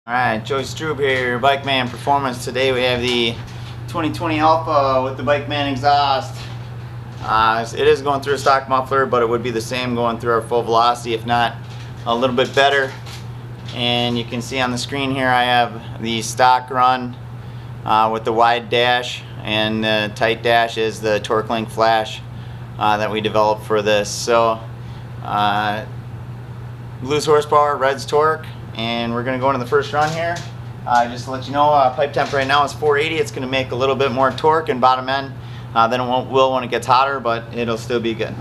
Alright, Joey Strube here, Bikeman Performance. Today we have the 2020 Alpha with the Bikeman exhaust. It is going through a stock muffler, but it would be the same going through our full velocity, if not a little bit better. And you can see on the screen here I have the stock run with the wide dash, and the tight dash is the Torque Link flash that we developed for this. So blue's horsepower, red's torque. And we're going to go into the first run here. Just to let you know, pipe temp right now is 480. It's going to make a little bit more torque and bottom end than it will when it gets hotter, but it'll still be good.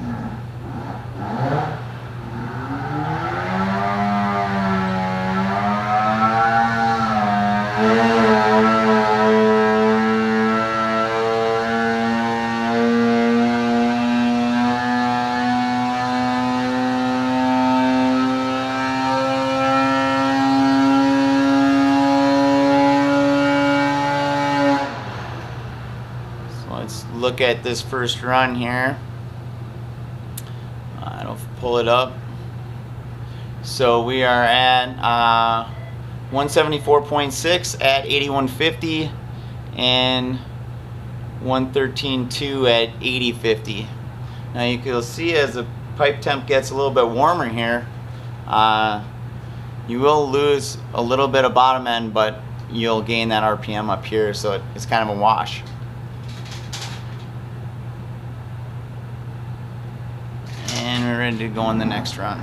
Let's look at this first run here. I'll pull it up. So we are at 174.6 at 8150 and 113.2 at 8050. Now you can see as the pipe temp gets a little bit warmer here, you will lose a little bit of bottom end, but you'll gain that RPM up here, so it's kind of a wash. And we're ready to go on the next run.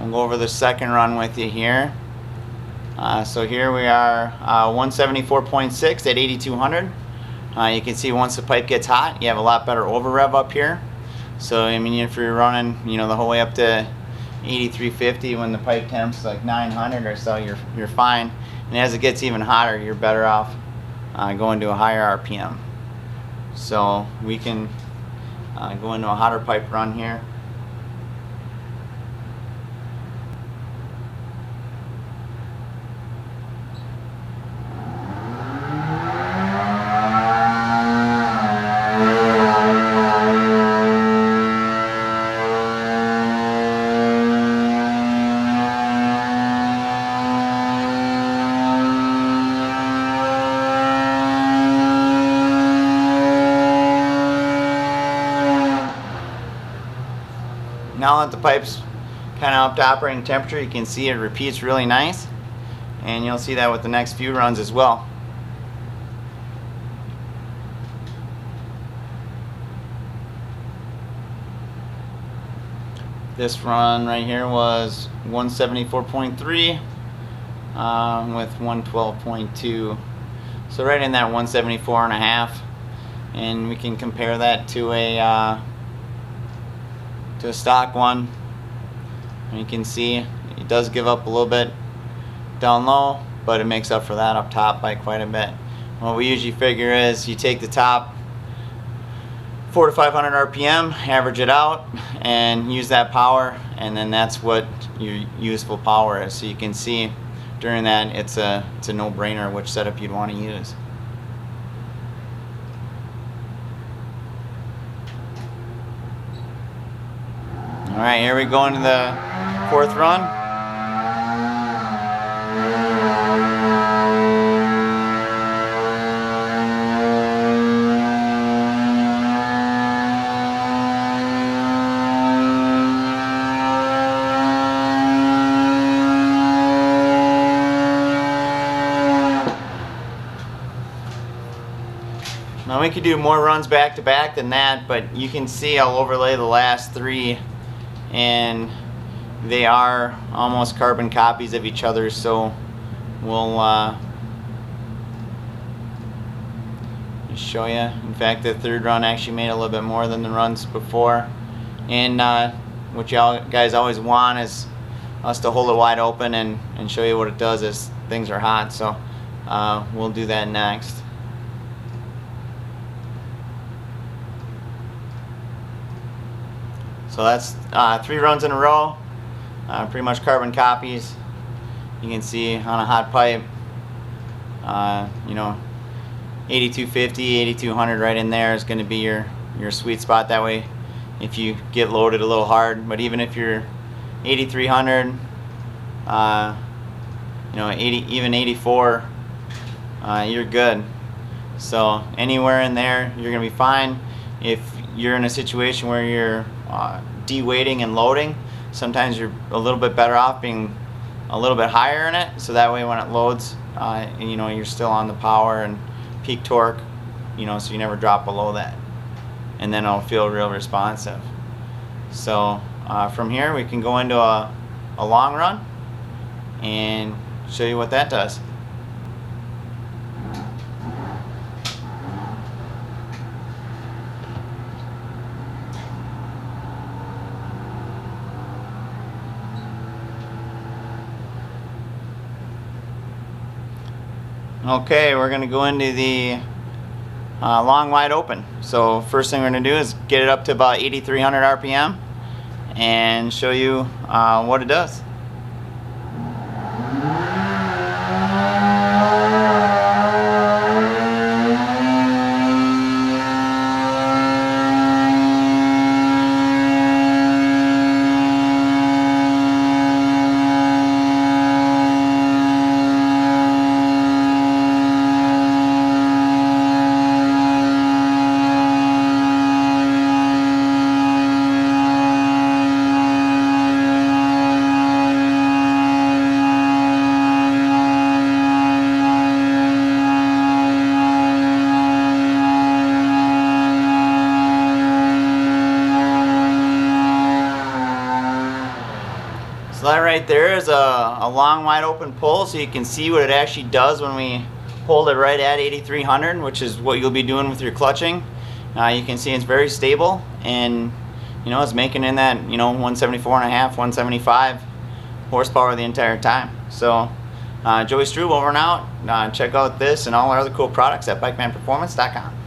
We'll go over the second run with you here. So here we are 174.6 at 8200. You can see once the pipe gets hot, you have a lot better over rev up here. So I mean, if you're running, the whole way up to 8350 when the pipe temp's like 900 or so, you're fine. And as it gets even hotter, you're better off going to a higher RPM. So we can go into a hotter pipe run here. Now that the pipe's kind of up to operating temperature, you can see it repeats really nice, and you'll see that with the next few runs as well. This run right here was 174.3 with 112.2, so right in that 174.5, and we can compare that to a stock one. And you can see it does give up a little bit down low, but it makes up for that up top by quite a bit. What we usually figure is you take the top 400 to 500 RPM, average it out, and use that power, and then that's what your useful power is. So you can see during that it's a no-brainer which setup you'd want to use. Alright, here we go into the fourth run. Now we could do more runs back to back than that, but you can see I'll overlay the last three, and they are almost carbon copies of each other, so we'll just show you. In fact, the third run actually made a little bit more than the runs before, and what y'all guys always want is us to hold it wide open and show you what it does as things are hot. So we'll do that next. So that's 3 runs in a row, pretty much carbon copies. You can see on a hot pipe, you know, 8250, 8200 right in there is going to be your sweet spot. That way, if you get loaded a little hard, but even if you're 8300, you know, even 84, you're good. So anywhere in there, you're going to be fine. If you're in a situation where you're de-weighting and loading, sometimes you're a little bit better off being a little bit higher in it, so that way when it loads, you know, you're still on the power and peak torque, you know, so you never drop below that, and then it'll feel real responsive. So from here we can go into a long run and show you what that does. Okay, we're going to go into the long wide open. So first thing we're going to do is get it up to about 8,300 RPM and show you what it does. So that right there is a long wide open pull, so you can see what it actually does when we hold it right at 8,300, which is what you'll be doing with your clutching. You can see it's very stable, and you know, it's making in that, you know, 174.5, 175 horsepower the entire time. So Joey Strube over and out. Check out this and all our other cool products at bikemanperformance.com.